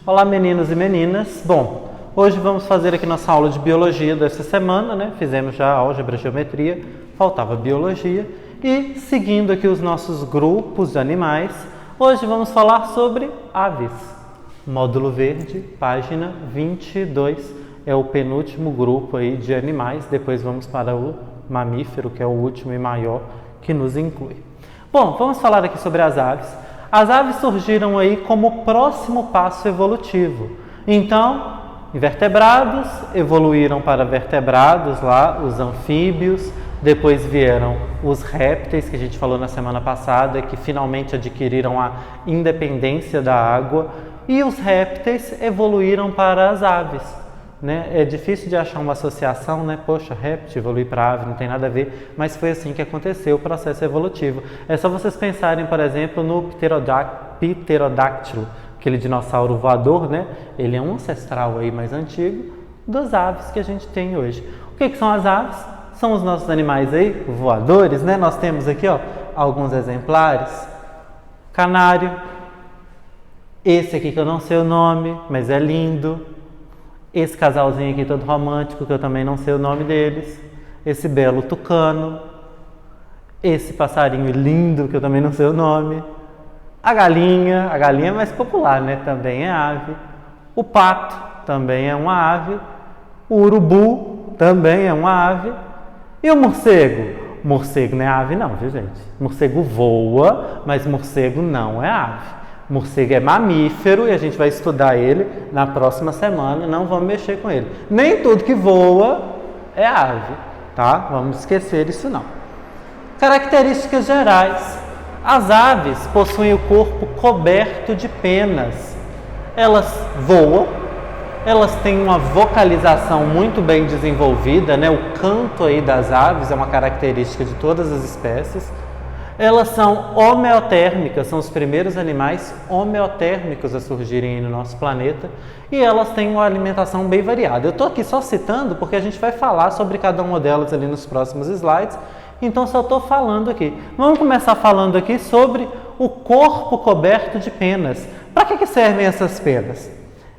Olá meninos e meninas, bom, hoje vamos fazer aqui nossa aula de biologia dessa semana, né? Fizemos já álgebra, geometria, faltava biologia e seguindo aqui os nossos grupos de animais, hoje vamos falar sobre aves. Módulo verde, página 22, é o penúltimo grupo aí de animais, depois vamos para o mamífero, que é o último e maior que nos inclui. Bom, vamos falar aqui sobre as aves. As aves surgiram aí como próximo passo evolutivo. Então, invertebrados evoluíram para vertebrados lá, os anfíbios, depois vieram os répteis, que a gente falou na semana passada, que finalmente adquiriram a independência da água, e os répteis evoluíram para as aves. Né? É difícil de achar uma associação, né? Poxa, réptil evoluir para ave, não tem nada a ver, mas foi assim que aconteceu o processo evolutivo. É só vocês pensarem, por exemplo, no pterodáctilo, aquele dinossauro voador, né? Ele é um ancestral aí mais antigo das aves que a gente tem hoje. O que são as aves? São os nossos animais aí, voadores, né? Nós temos aqui, ó, alguns exemplares. Canário, esse aqui que eu não sei o nome, mas é lindo. Esse casalzinho aqui todo romântico, que eu também não sei o nome deles. Esse belo tucano. Esse passarinho lindo, que eu também não sei o nome. A galinha é mais popular, né? Também é ave. O pato também é uma ave. O urubu também é uma ave. E o morcego? Morcego não é ave não, viu gente? Morcego voa, mas morcego não é ave. Morcego é mamífero e a gente vai estudar ele na próxima semana, não vamos mexer com ele. Nem tudo que voa é ave, tá? Vamos esquecer isso não. Características gerais. As aves possuem o corpo coberto de penas. Elas voam, elas têm uma vocalização muito bem desenvolvida, né? O canto aí das aves é uma característica de todas as espécies. Elas são homeotérmicas, são os primeiros animais homeotérmicos a surgirem no nosso planeta e elas têm uma alimentação bem variada. Eu estou aqui só citando porque a gente vai falar sobre cada uma delas ali nos próximos slides, então só estou falando aqui. Vamos começar falando aqui sobre o corpo coberto de penas. Para que servem essas penas?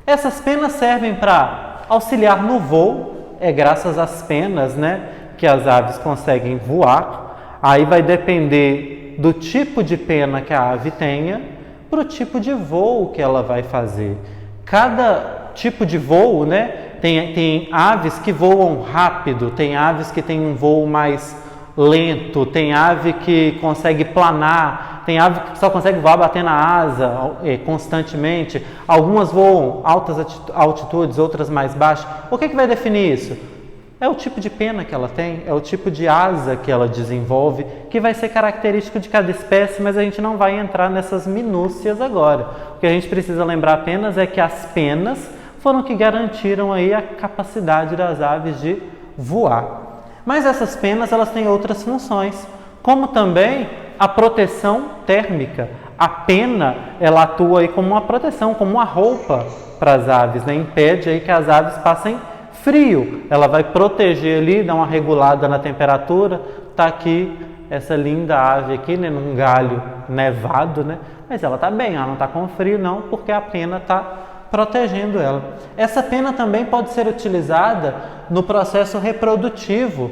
Essas penas servem para auxiliar no voo, é graças às penas, né, que as aves conseguem voar. Aí vai depender do tipo de pena que a ave tenha para o tipo de voo que ela vai fazer. Cada tipo de voo, né, tem aves que voam rápido, tem aves que têm um voo mais lento, tem ave que consegue planar, tem ave que só consegue voar bater na asa constantemente. Algumas voam altas altitudes, outras mais baixas. O que vai definir isso? É o tipo de pena que ela tem, é o tipo de asa que ela desenvolve, que vai ser característico de cada espécie, mas a gente não vai entrar nessas minúcias agora. O que a gente precisa lembrar apenas é que as penas foram que garantiram aí a capacidade das aves de voar. Mas essas penas, elas têm outras funções, como também a proteção térmica. A pena, ela atua aí como uma proteção, como uma roupa para as aves, né? Impede aí que as aves passem frio, ela vai proteger ali, dar uma regulada na temperatura. Tá aqui essa linda ave aqui, né, num galho nevado, né? Mas ela tá bem, ela não tá com frio não, porque a pena tá protegendo ela. Essa pena também pode ser utilizada no processo reprodutivo.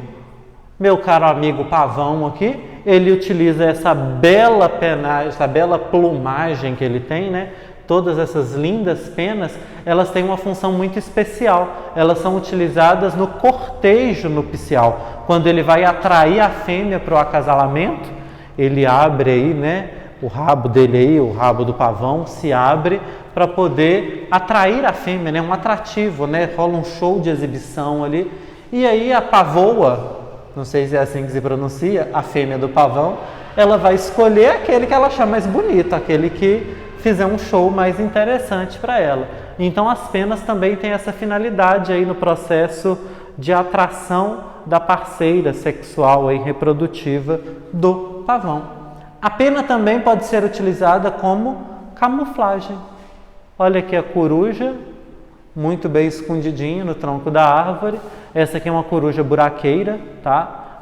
Meu caro amigo pavão aqui, ele utiliza essa bela penagem, essa bela plumagem que ele tem, né? Todas essas lindas penas, elas têm uma função muito especial. Elas são utilizadas no cortejo nupcial. Quando ele vai atrair a fêmea para o acasalamento, ele abre aí, né, o rabo dele aí, o rabo do pavão se abre para poder atrair a fêmea, né, um atrativo, né, rola um show de exibição ali. E aí a pavoa, não sei se é assim que se pronuncia, a fêmea do pavão, ela vai escolher aquele que ela achar mais bonito, aquele que fizer um show mais interessante para ela. Então as penas também têm essa finalidade aí no processo de atração da parceira sexual aí reprodutiva do pavão. A pena também pode ser utilizada como camuflagem. Olha aqui a coruja, muito bem escondidinha no tronco da árvore. Essa aqui é uma coruja buraqueira, tá?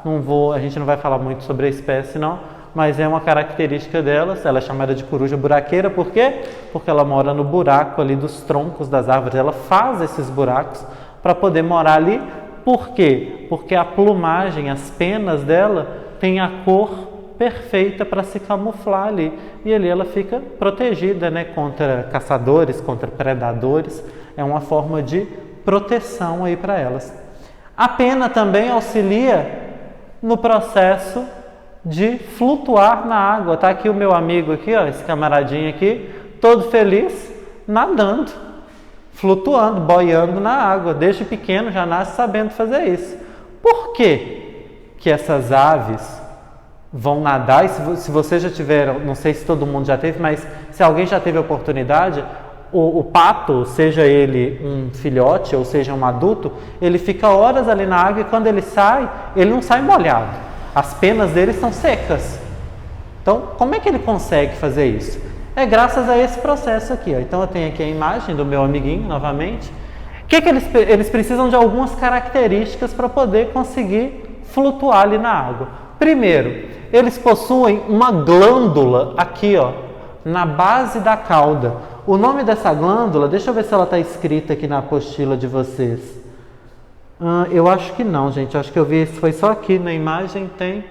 A gente não vai falar muito sobre a espécie não, mas é uma característica delas. Ela é chamada de coruja buraqueira, por quê? Porque ela mora no buraco ali dos troncos das árvores, ela faz esses buracos para poder morar ali. Por quê? Porque a plumagem, as penas dela, tem a cor perfeita para se camuflar ali, e ali ela fica protegida, né, contra caçadores, contra predadores. É uma forma de proteção aí para elas. A pena também auxilia no processo de flutuar na água. Tá aqui o meu amigo aqui, ó, esse camaradinho aqui, todo feliz, nadando, flutuando, boiando na água. Desde pequeno já nasce sabendo fazer isso. Por que que essas aves vão nadar? E se você já tiver, não sei se todo mundo já teve, mas se alguém já teve a oportunidade, o pato, seja ele um filhote ou seja um adulto, ele fica horas ali na água e quando ele sai, ele não sai molhado. As penas dele estão secas. Então, como é que ele consegue fazer isso? É graças a esse processo aqui, ó. Então, eu tenho aqui a imagem do meu amiguinho, novamente. Eles precisam de algumas características para poder conseguir flutuar ali na água. Primeiro, eles possuem uma glândula aqui, ó, na base da cauda. O nome dessa glândula, deixa eu ver se ela está escrita aqui na apostila de vocês. Eu acho que não, gente. Acho que eu vi, foi só aqui na imagem, tem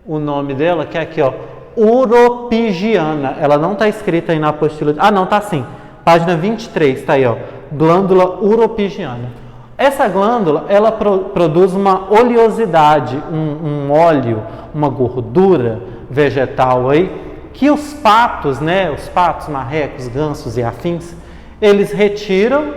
o nome dela, que é aqui, ó, uropigiana. Ela não está escrita aí na apostila. Ah, não, está sim. Página 23, está aí, ó, glândula uropigiana. Essa glândula, ela produz uma oleosidade, um óleo, uma gordura vegetal aí, que os patos, né, os patos, marrecos, gansos e afins, eles retiram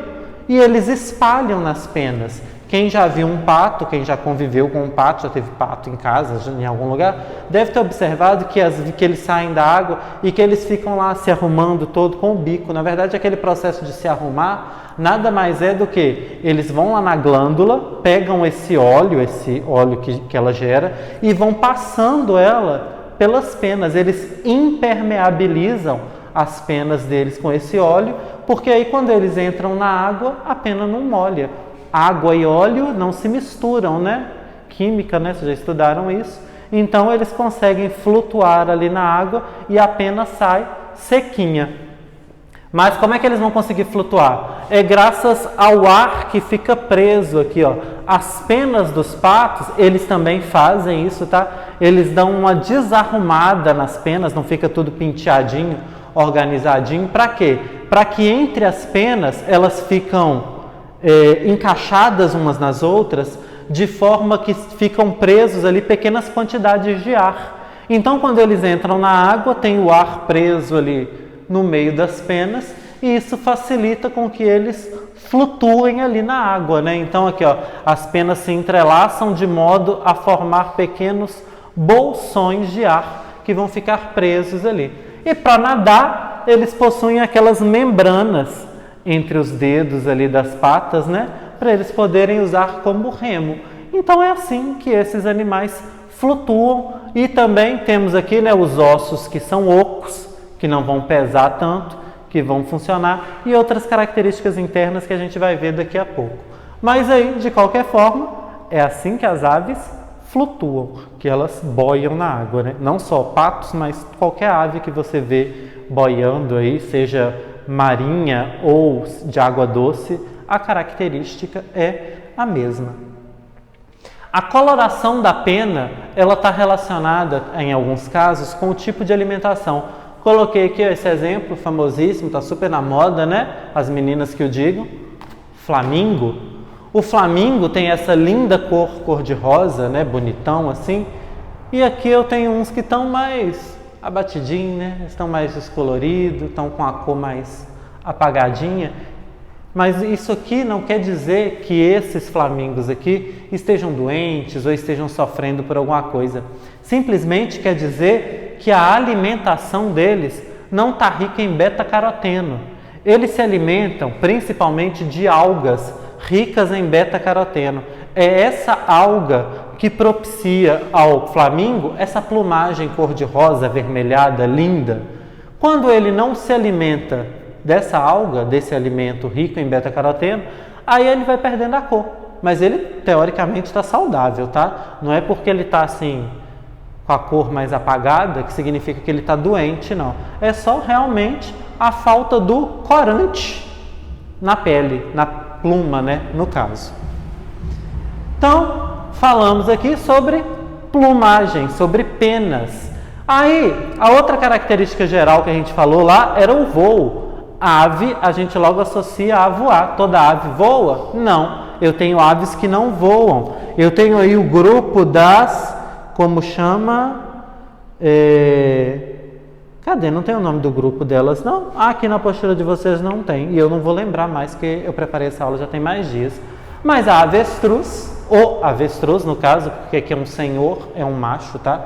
e eles espalham nas penas. Quem já viu um pato, quem já conviveu com um pato, já teve pato em casa, em algum lugar, deve ter observado que eles saem da água e que eles ficam lá se arrumando todo com o bico. Na verdade, aquele processo de se arrumar nada mais é do que eles vão lá na glândula, pegam esse óleo que ela gera e vão passando ela pelas penas. Eles impermeabilizam as penas deles com esse óleo, porque aí quando eles entram na água, a pena não molha. Água e óleo não se misturam, né? Química, né? Vocês já estudaram isso. Então eles conseguem flutuar ali na água e a pena sai sequinha. Mas como é que eles vão conseguir flutuar? É graças ao ar que fica preso aqui, ó. As penas dos patos, eles também fazem isso, tá? Eles dão uma desarrumada nas penas, não fica tudo penteadinho, organizadinho. Para quê? Para que entre as penas elas ficam encaixadas umas nas outras, de forma que ficam presos ali pequenas quantidades de ar. Então, quando eles entram na água, tem o ar preso ali no meio das penas, e isso facilita com que eles flutuem ali na água, né? Então aqui, ó, as penas se entrelaçam de modo a formar pequenos bolsões de ar que vão ficar presos ali. E para nadar, eles possuem aquelas membranas entre os dedos ali das patas, né? Para eles poderem usar como remo. Então é assim que esses animais flutuam. E também temos aqui, né, os ossos que são ocos, que não vão pesar tanto, que vão funcionar, e outras características internas que a gente vai ver daqui a pouco. Mas aí, de qualquer forma, é assim que as aves flutuam, que elas boiam na água, né? Não só patos, mas qualquer ave que você vê boiando aí, seja marinha ou de água doce, a característica é a mesma. A coloração da pena, ela está relacionada, em alguns casos, com o tipo de alimentação. Coloquei aqui esse exemplo famosíssimo, está super na moda, né? As meninas que o digam. Flamingo. O flamingo tem essa linda cor de rosa, né? Bonitão assim. E aqui eu tenho uns que estão mais abatidinhos, né? Estão mais descoloridos, estão com a cor mais apagadinha. Mas isso aqui não quer dizer que esses flamingos aqui estejam doentes ou estejam sofrendo por alguma coisa. Simplesmente quer dizer que a alimentação deles não está rica em beta-caroteno. Eles se alimentam principalmente de algas ricas em beta-caroteno. É essa alga que propicia ao flamingo essa plumagem cor-de-rosa, avermelhada, linda. Quando ele não se alimenta dessa alga, desse alimento rico em beta-caroteno, aí ele vai perdendo a cor. Mas ele, teoricamente, está saudável, tá? Não é porque ele está assim, com a cor mais apagada, que significa que ele está doente, não. É só realmente a falta do corante na pele, na pluma, né, no caso. Então, falamos aqui sobre plumagem, sobre penas. Aí, a outra característica geral que a gente falou lá era o voo. Ave, a gente logo associa a voar. Toda ave voa? Não. Eu tenho aves que não voam. Eu tenho aí o grupo das, como chama? Cadê? Não tem o nome do grupo delas, não? Aqui na apostila de vocês não tem. E eu não vou lembrar mais, porque eu preparei essa aula já tem mais dias. Mas a avestruz, ou avestruz no caso, porque aqui é um senhor, é um macho, tá?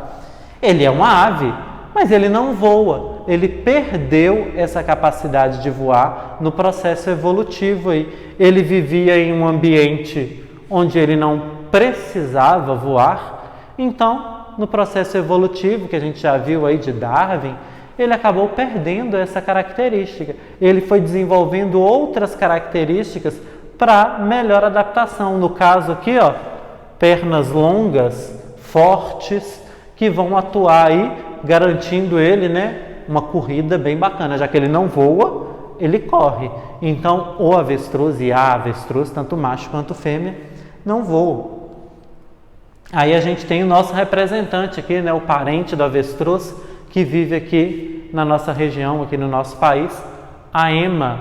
Ele é uma ave, mas ele não voa. Ele perdeu essa capacidade de voar no processo evolutivo aí. Ele vivia em um ambiente onde ele não precisava voar. Então, no processo evolutivo que a gente já viu aí de Darwin, ele acabou perdendo essa característica. Ele foi desenvolvendo outras características para melhor adaptação. No caso aqui, ó, pernas longas, fortes, que vão atuar aí, garantindo ele, né, uma corrida bem bacana. Já que ele não voa, ele corre. Então, o avestruz e a avestruz, tanto macho quanto fêmea, não voam. Aí a gente tem o nosso representante aqui, né, o parente do avestruz, que vive aqui na nossa região, aqui no nosso país, a ema,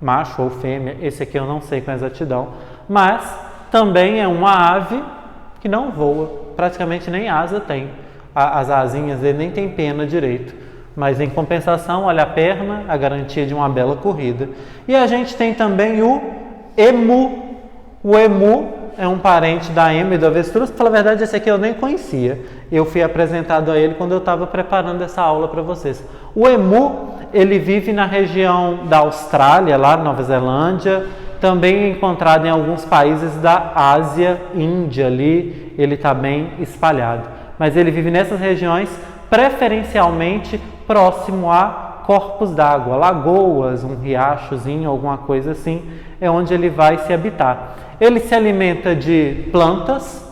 macho ou fêmea, esse aqui eu não sei com exatidão, mas também é uma ave que não voa, praticamente nem asa tem. As asinhas dele nem tem pena direito, mas em compensação, olha a perna, a garantia de uma bela corrida. E a gente tem também o emu. O emu é um parente da ema e do avestruz. Pela verdade, esse aqui eu nem conhecia. Eu fui apresentado a ele quando eu estava preparando essa aula para vocês. O emu, ele vive na região da Austrália, lá na Nova Zelândia, também é encontrado em alguns países da Ásia, Índia ali, ele está bem espalhado. Mas ele vive nessas regiões, preferencialmente próximo a corpos d'água, lagoas, um riachozinho, alguma coisa assim, é onde ele vai se habitar. Ele se alimenta de plantas,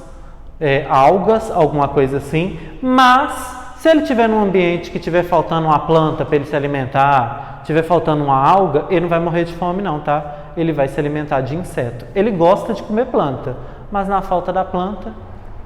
algas, alguma coisa assim, mas se ele estiver num ambiente que estiver faltando uma planta para ele se alimentar, estiver faltando uma alga, ele não vai morrer de fome não, tá? Ele vai se alimentar de inseto. Ele gosta de comer planta, mas na falta da planta,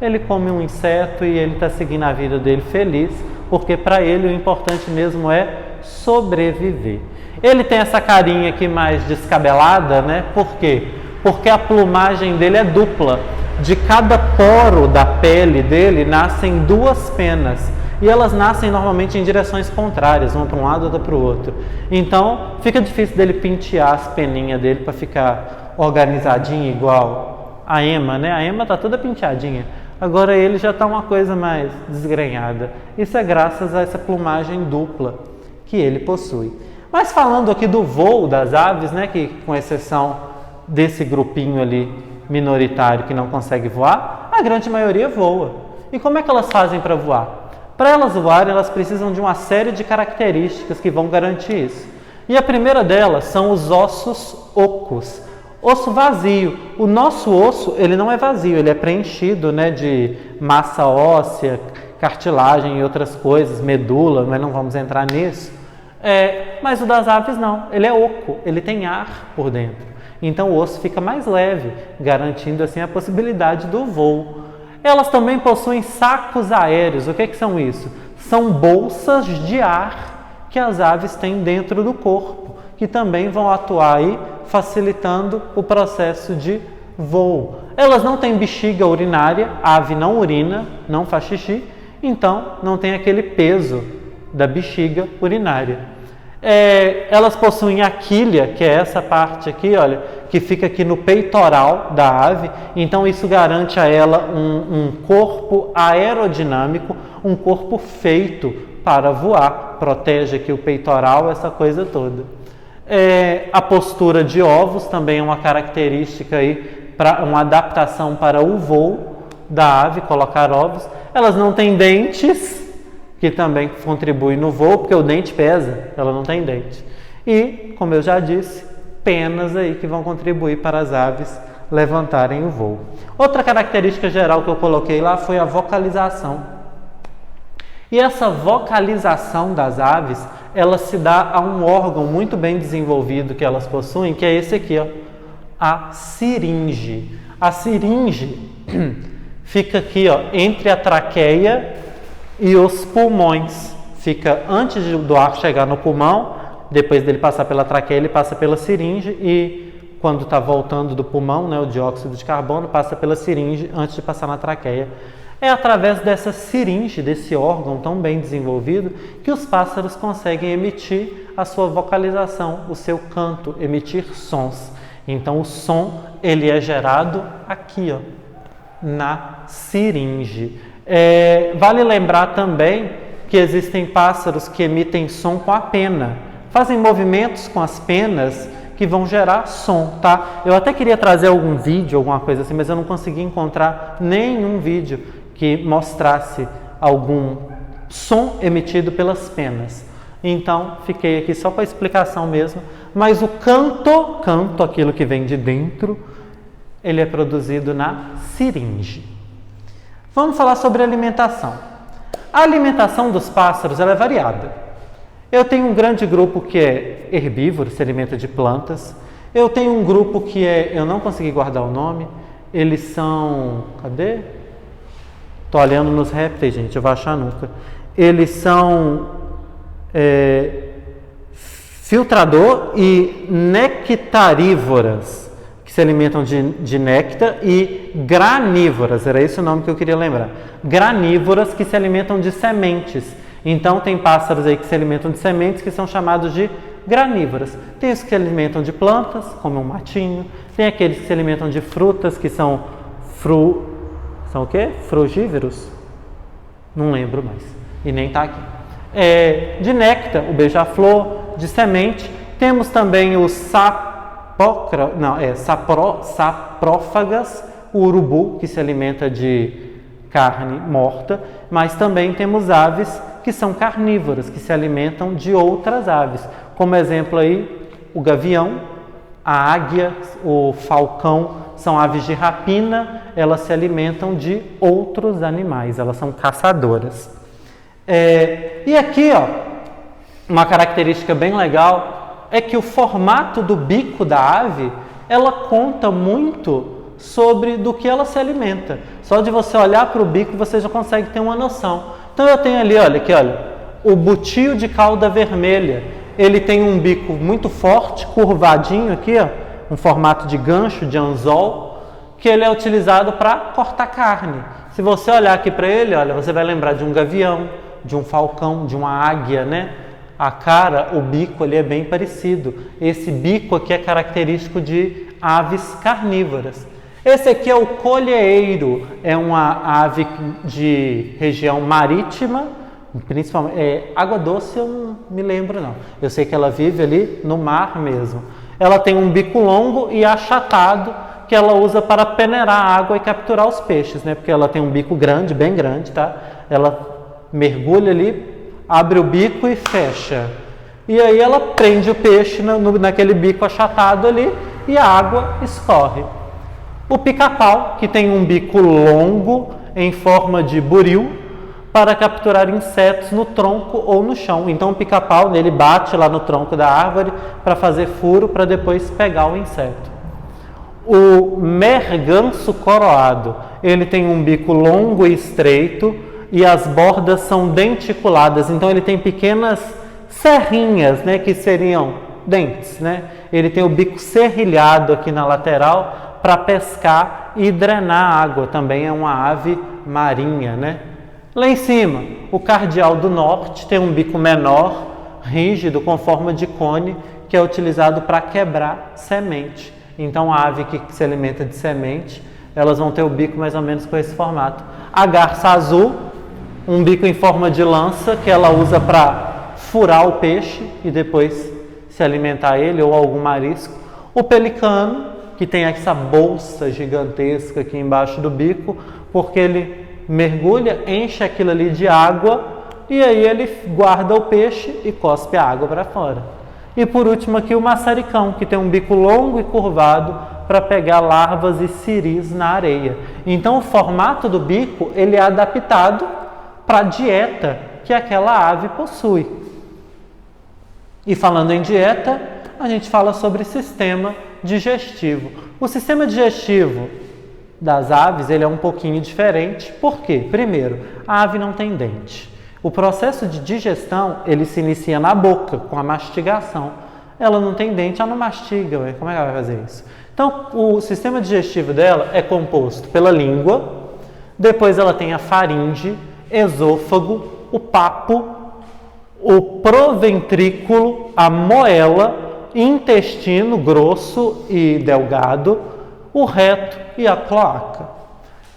ele come um inseto e ele está seguindo a vida dele feliz, porque para ele o importante mesmo é sobreviver. Ele tem essa carinha aqui mais descabelada, né? Por quê? Porque a plumagem dele é dupla. De cada poro da pele dele nascem duas penas. E elas nascem normalmente em direções contrárias, uma para um lado e outra para o outro. Então, fica difícil dele pentear as peninhas dele para ficar organizadinho igual a ema, né? A ema está toda penteadinha. Agora ele já está uma coisa mais desgrenhada. Isso é graças a essa plumagem dupla que ele possui. Mas falando aqui do voo das aves, né, que com exceção desse grupinho ali minoritário que não consegue voar, a grande maioria voa. E como é que elas fazem para voar? Para elas voarem, elas precisam de uma série de características que vão garantir isso. E a primeira delas são os ossos ocos. Osso vazio. O nosso osso, ele não é vazio, ele é preenchido, né, de massa óssea, cartilagem e outras coisas, medula, mas não vamos entrar nisso. Mas o das aves não, ele é oco, ele tem ar por dentro. Então o osso fica mais leve, garantindo assim a possibilidade do voo. Elas também possuem sacos aéreos. O que são isso? São bolsas de ar que as aves têm dentro do corpo, que também vão atuar aí facilitando o processo de voo. Elas não têm bexiga urinária, a ave não urina, não faz xixi, então não tem aquele peso da bexiga urinária. Elas possuem a quilha, que é essa parte aqui, olha, que fica aqui no peitoral da ave, então isso garante a ela um corpo aerodinâmico, um corpo feito para voar, protege aqui o peitoral, essa coisa toda. A postura de ovos também é uma característica aí, para uma adaptação para o voo da ave, colocar ovos. Elas não têm dentes, que também contribui no voo, porque o dente pesa, ela não tem dente. E, como eu já disse, penas aí que vão contribuir para as aves levantarem o voo. Outra característica geral que eu coloquei lá foi a vocalização. E essa vocalização das aves, ela se dá a um órgão muito bem desenvolvido que elas possuem, que é esse aqui, ó, a siringe. A siringe fica aqui, ó, entre a traqueia e os pulmões. Fica antes do ar chegar no pulmão, depois dele passar pela traqueia, ele passa pela siringe e quando está voltando do pulmão, né, o dióxido de carbono passa pela siringe antes de passar na traqueia. É através dessa siringe, desse órgão tão bem desenvolvido, que os pássaros conseguem emitir a sua vocalização, o seu canto, emitir sons. Então o som ele é gerado aqui, ó, na siringe. Vale lembrar também que existem pássaros que emitem som com a pena, fazem movimentos com as penas que vão gerar som, tá? Eu até queria trazer algum vídeo, alguma coisa assim, mas eu não consegui encontrar nenhum vídeo que mostrasse algum som emitido pelas penas. Então, fiquei aqui só com a explicação mesmo, mas o canto, aquilo que vem de dentro, ele é produzido na siringe. Vamos falar sobre alimentação. A alimentação dos pássaros ela é variada. Eu tenho um grande grupo que é herbívoro, se alimenta de plantas. Eu tenho um grupo que eu não consegui guardar o nome, eles são, cadê? Estou olhando nos répteis, gente, eu vou achar nunca. Eles são filtrador e nectarívoras, que se alimentam de néctar, e granívoras, era esse o nome que eu queria lembrar. Granívoras que se alimentam de sementes. Então tem pássaros aí que se alimentam de sementes que são chamados de granívoras. Tem os que se alimentam de plantas, como o matinho. Tem aqueles que se alimentam de frutas, que são São o quê? Frugívoros? Não lembro mais. E nem está aqui. De néctar, o beija-flor. De semente. Temos também os saprófagas, o urubu, que se alimenta de carne morta. Mas também temos aves que são carnívoras, que se alimentam de outras aves. Como exemplo aí, o gavião, a águia, o falcão, são aves de rapina, elas se alimentam de outros animais, elas são caçadoras. E aqui, ó, uma característica bem legal é que o formato do bico da ave, ela conta muito sobre do que ela se alimenta. Só de você olhar para o bico, você já consegue ter uma noção. Então eu tenho ali, olha, o butio de cauda vermelha. Ele tem um bico muito forte, curvadinho aqui, ó, um formato de gancho, de anzol, que ele é utilizado para cortar carne. Se você olhar aqui para ele, olha, você vai lembrar de um gavião, de um falcão, de uma águia, né? A cara, o bico, ele é bem parecido. Esse bico aqui é característico de aves carnívoras. Esse aqui é o colheiro, é uma ave de região marítima, principalmente, água doce eu não me lembro não, eu sei que ela vive ali no mar mesmo. Ela tem um bico longo e achatado, que ela usa para peneirar a água e capturar os peixes, né? Porque ela tem um bico grande, bem grande, tá? Ela mergulha ali, abre o bico e fecha. E aí ela prende o peixe naquele bico achatado ali e a água escorre. O pica-pau, que tem um bico longo em forma de buril para capturar insetos no tronco ou no chão. Então o pica-pau, ele bate lá no tronco da árvore para fazer furo para depois pegar o inseto. O merganso coroado, ele tem um bico longo e estreito e as bordas são denticuladas. Então ele tem pequenas serrinhas, né, que seriam dentes, né? Ele tem o bico serrilhado aqui na lateral para pescar e drenar água. Também é uma ave marinha, né? Lá em cima, o cardeal do norte tem um bico menor, rígido, com forma de cone, que é utilizado para quebrar semente. Então, a ave que se alimenta de semente, elas vão ter o bico mais ou menos com esse formato. A garça azul, um bico em forma de lança, que ela usa para furar o peixe e depois se alimentar ele ou algum marisco. O pelicano, que tem essa bolsa gigantesca aqui embaixo do bico, porque ele mergulha, enche aquilo ali de água e aí ele guarda o peixe e cospe a água para fora. E por último aqui o maçaricão, que tem um bico longo e curvado para pegar larvas e ciris na areia. Então o formato do bico ele é adaptado para a dieta que aquela ave possui. E falando em dieta, a gente fala sobre sistema digestivo. O sistema digestivo das aves, ele é um pouquinho diferente. Por quê? Primeiro, a ave não tem dente. O processo de digestão, ele se inicia na boca, com a mastigação. Ela não tem dente, ela não mastiga, ué. Como é que ela vai fazer isso? Então, o sistema digestivo dela é composto pela língua, depois ela tem a faringe, esôfago, o papo, o proventrículo, a moela, intestino grosso e delgado, o reto e a cloaca.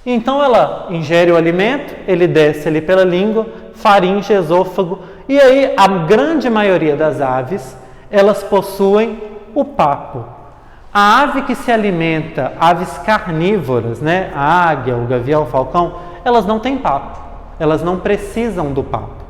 Então ela ingere o alimento, ele desce ali pela língua, faringe, esôfago, e aí a grande maioria das aves, elas possuem o papo. A ave que se alimenta, aves carnívoras, né? A águia, o gavião, o falcão, elas não têm papo, elas não precisam do papo.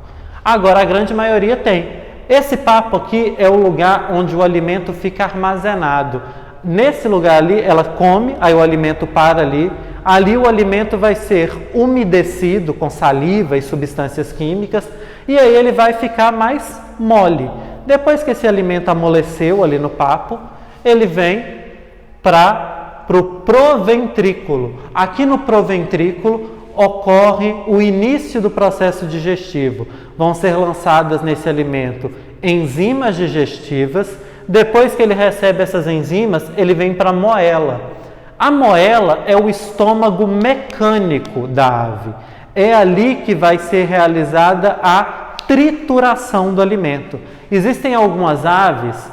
Agora a grande maioria tem. Esse papo aqui é o lugar onde o alimento fica armazenado. Nesse lugar ali, ela come, aí o alimento para ali. Ali o alimento vai ser umedecido com saliva e substâncias químicas e aí ele vai ficar mais mole. Depois que esse alimento amoleceu ali no papo, ele vem para o proventrículo. Aqui no proventrículo ocorre o início do processo digestivo. Vão ser lançadas nesse alimento enzimas digestivas. Depois que ele recebe essas enzimas, ele vem para a moela. A moela é o estômago mecânico da ave. É ali que vai ser realizada a trituração do alimento. Existem algumas aves,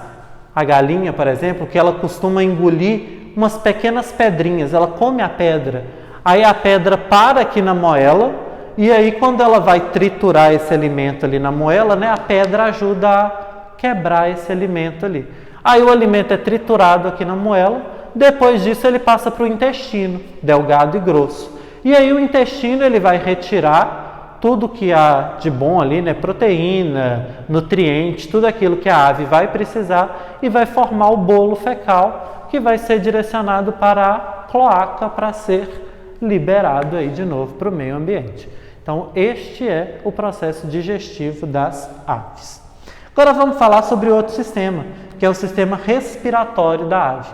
a galinha, por exemplo, que ela costuma engolir umas pequenas pedrinhas. Ela come a pedra. Aí a pedra para aqui na moela e aí quando ela vai triturar esse alimento ali na moela, né, a pedra ajuda a quebrar esse alimento ali. Aí o alimento é triturado aqui na moela, depois disso ele passa para o intestino, delgado e grosso. E aí o intestino ele vai retirar tudo que há de bom ali, né, proteína, nutrientes, tudo aquilo que a ave vai precisar e vai formar o bolo fecal que vai ser direcionado para a cloaca para ser liberado aí de novo para o meio ambiente. Então este é o processo digestivo das aves. Agora vamos falar sobre outro sistema, que é o sistema respiratório da ave.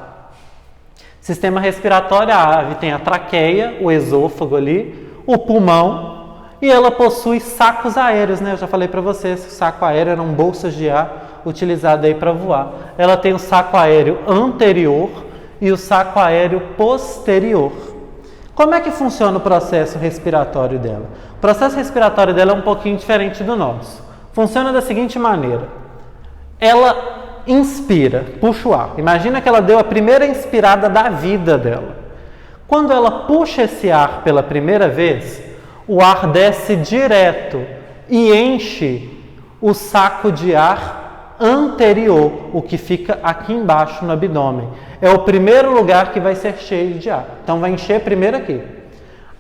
Sistema respiratório, a ave tem a traqueia, o esôfago ali, o pulmão e ela possui sacos aéreos, né? Eu já falei para vocês que o saco aéreo eram bolsas de ar utilizadas aí para voar. Ela tem o saco aéreo anterior e o saco aéreo posterior. Como é que funciona o processo respiratório dela? O processo respiratório dela é um pouquinho diferente do nosso. Funciona da seguinte maneira. Ela inspira, puxa o ar. Imagina que ela deu a primeira inspirada da vida dela. Quando ela puxa esse ar pela primeira vez, o ar desce direto e enche o saco de ar anterior, o que fica aqui embaixo no abdômen. É o primeiro lugar que vai ser cheio de ar. Então vai encher primeiro aqui.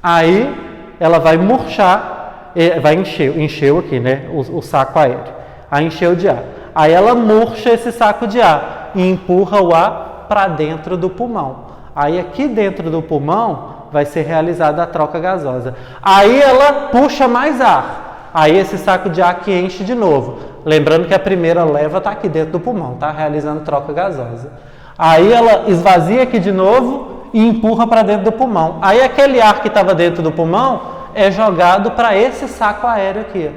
Aí ela vai murchar, vai encheu aqui, né, o saco aéreo. Aí encheu de ar. Aí ela murcha esse saco de ar e empurra o ar para dentro do pulmão. Aí aqui dentro do pulmão vai ser realizada a troca gasosa. Aí ela puxa mais ar. Aí esse saco de ar aqui enche de novo. Lembrando que a primeira leva está aqui dentro do pulmão, tá? Realizando troca gasosa. Aí ela esvazia aqui de novo e empurra para dentro do pulmão. Aí aquele ar que estava dentro do pulmão é jogado para esse saco aéreo aqui,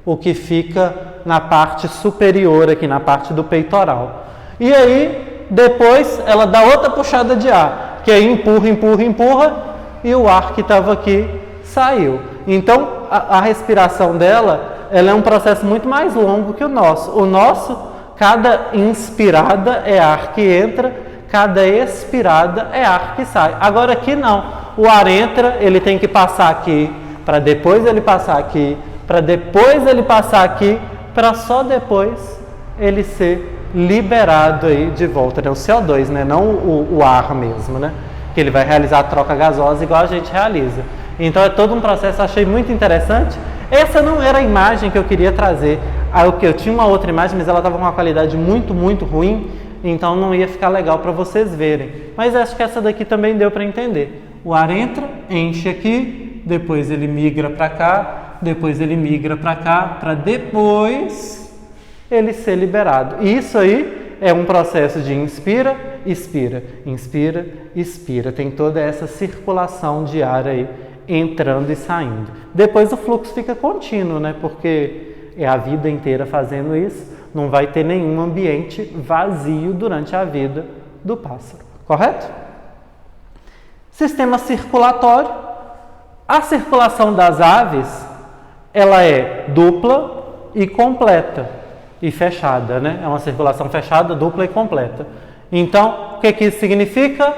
o que fica na parte superior aqui, na parte do peitoral. E aí, depois, ela dá outra puxada de ar, que aí empurra, e o ar que estava aqui saiu. Então, a respiração dela, ela é um processo muito mais longo que o nosso. O nosso, cada inspirada é ar que entra, cada expirada é ar que sai. Agora aqui não. O ar entra, ele tem que passar aqui, para depois ele passar aqui, para depois ele passar aqui, para só depois ele ser liberado aí de volta, né? O CO2, né? Não o ar mesmo, né? Que ele vai realizar a troca gasosa igual a gente realiza. Então é todo um processo, achei muito interessante. Essa não era a imagem que eu queria trazer. Eu tinha uma outra imagem, mas ela estava com uma qualidade muito, muito ruim, então não ia ficar legal para vocês verem. Mas acho que essa daqui também deu para entender. O ar entra, enche aqui, depois ele migra para cá, depois ele migra para cá, para depois ele ser liberado. E isso aí é um processo de inspira, expira, inspira, expira. Tem toda essa circulação de ar aí entrando e saindo. Depois o fluxo fica contínuo, né? Porque é a vida inteira fazendo isso, não vai ter nenhum ambiente vazio durante a vida do pássaro, correto? Sistema circulatório. A circulação das aves, ela é dupla e completa e fechada, né? É uma circulação fechada, dupla e completa. Então, o que isso significa?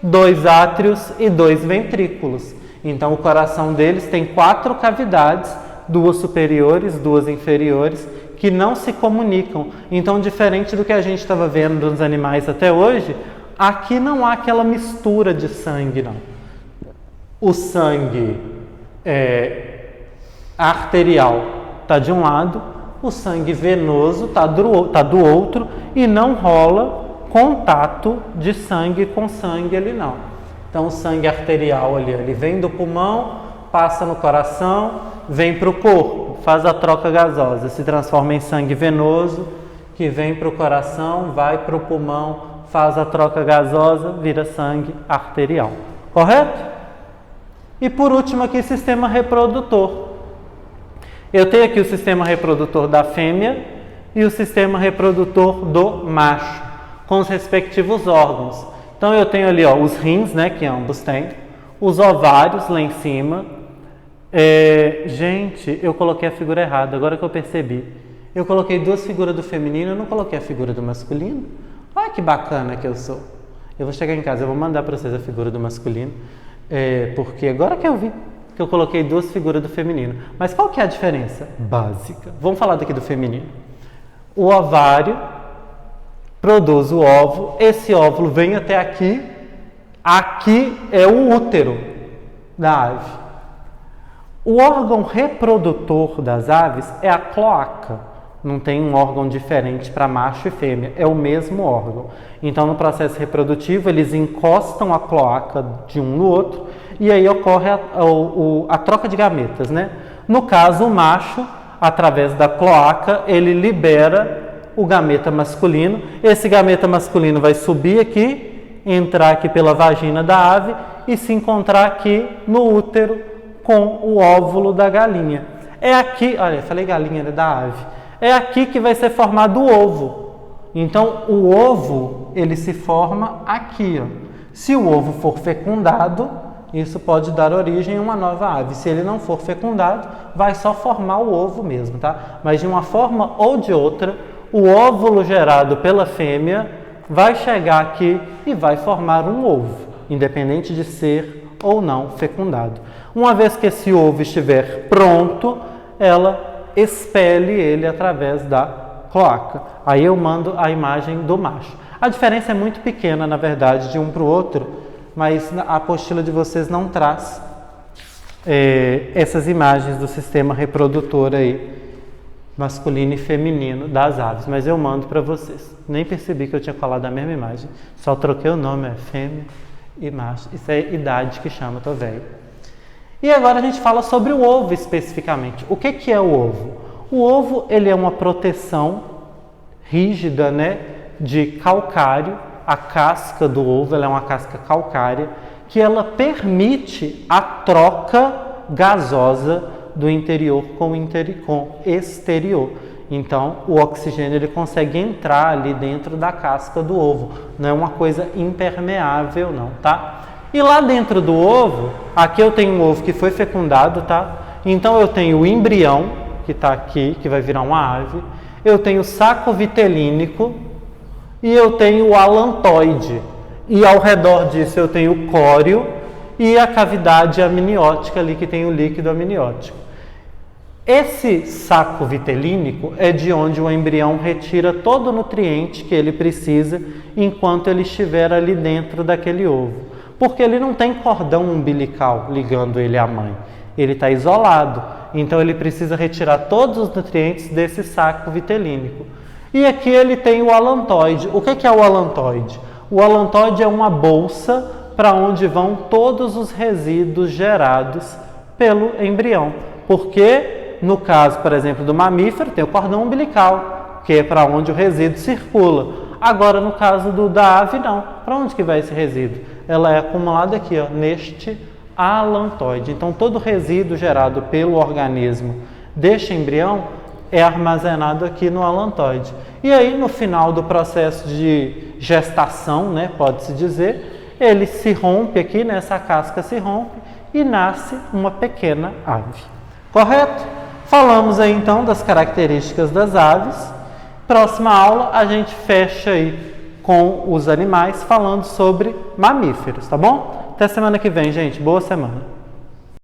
2 átrios e 2 ventrículos. Então, o coração deles tem 4 cavidades, 2 superiores, 2 inferiores, que não se comunicam. Então, diferente do que a gente estava vendo dos animais até hoje, aqui não há aquela mistura de sangue, não. O sangue arterial está de um lado, o sangue venoso está do outro, e não rola contato de sangue com sangue ali, não. Então, o sangue arterial ali, ele vem do pulmão, passa no coração, vem para o corpo, faz a troca gasosa, se transforma em sangue venoso, que vem para o coração, vai para o pulmão, faz a troca gasosa, vira sangue arterial. Correto? E por último aqui, sistema reprodutor. Eu tenho aqui o sistema reprodutor da fêmea e o sistema reprodutor do macho, com os respectivos órgãos. Então eu tenho ali os rins, né, que ambos têm, os ovários lá em cima. Gente, eu coloquei a figura errada, agora que eu percebi. Eu coloquei 2 figuras do feminino, eu não coloquei a figura do masculino. Olha que bacana que eu sou. Eu vou chegar em casa, eu vou mandar para vocês a figura do masculino, porque agora que eu vi que eu coloquei 2 figuras do feminino. Mas qual que é a diferença básica? Vamos falar daqui do feminino. O ovário produz o óvulo, esse óvulo vem até aqui, aqui é o útero da ave. O órgão reprodutor das aves é a cloaca. Não tem um órgão diferente para macho e fêmea, é o mesmo órgão. Então, no processo reprodutivo, eles encostam a cloaca de um no outro e aí ocorre a troca de gametas, né? No caso, o macho, através da cloaca, ele libera o gameta masculino. Esse gameta masculino vai subir aqui, entrar aqui pela vagina da ave e se encontrar aqui no útero com o óvulo da galinha. É aqui, olha, falei galinha, né, da ave. É aqui que vai ser formado o ovo. Então, o ovo, ele se forma aqui, ó. Se o ovo for fecundado, isso pode dar origem a uma nova ave. Se ele não for fecundado, vai só formar o ovo mesmo, tá? Mas de uma forma ou de outra, o óvulo gerado pela fêmea vai chegar aqui e vai formar um ovo, independente de ser ou não fecundado. Uma vez que esse ovo estiver pronto, ela expele ele através da cloaca. Aí eu mando a imagem do macho. A diferença é muito pequena, na verdade, de um para o outro, mas a apostila de vocês não traz essas imagens do sistema reprodutor aí, masculino e feminino das aves, mas eu mando para vocês. Nem percebi que eu tinha colado a mesma imagem, só troquei o nome, fêmea e macho. Isso é idade que chama, tô velho. E agora a gente fala sobre o ovo especificamente. O que é o ovo? O ovo, ele é uma proteção rígida, né, de calcário. A casca do ovo, ela é uma casca calcária, que ela permite a troca gasosa do interior com o exterior. Então, o oxigênio ele consegue entrar ali dentro da casca do ovo. Não é uma coisa impermeável, não, tá? E lá dentro do ovo, aqui eu tenho um ovo que foi fecundado, tá? Então eu tenho o embrião, que está aqui, que vai virar uma ave. Eu tenho o saco vitelínico e eu tenho o alantoide. E ao redor disso eu tenho o córeo e a cavidade amniótica ali, que tem o líquido amniótico. Esse saco vitelínico é de onde o embrião retira todo o nutriente que ele precisa enquanto ele estiver ali dentro daquele ovo. Porque ele não tem cordão umbilical ligando ele à mãe. Ele está isolado. Então ele precisa retirar todos os nutrientes desse saco vitelínico. E aqui ele tem o alantoide. O que é o alantoide? O alantoide é uma bolsa para onde vão todos os resíduos gerados pelo embrião. Porque no caso, por exemplo, do mamífero, tem o cordão umbilical, que é para onde o resíduo circula. Agora, no caso da ave, não. Para onde que vai esse resíduo? Ela é acumulada aqui, ó, neste alantoide. Então, todo resíduo gerado pelo organismo deste embrião é armazenado aqui no alantoide. E aí, no final do processo de gestação, né, pode-se dizer, ele se rompe aqui, né, essa casca se rompe e nasce uma pequena ave. Correto? Falamos aí então das características das aves. Próxima aula a gente fecha aí com os animais falando sobre mamíferos, tá bom? Até semana que vem, gente. Boa semana.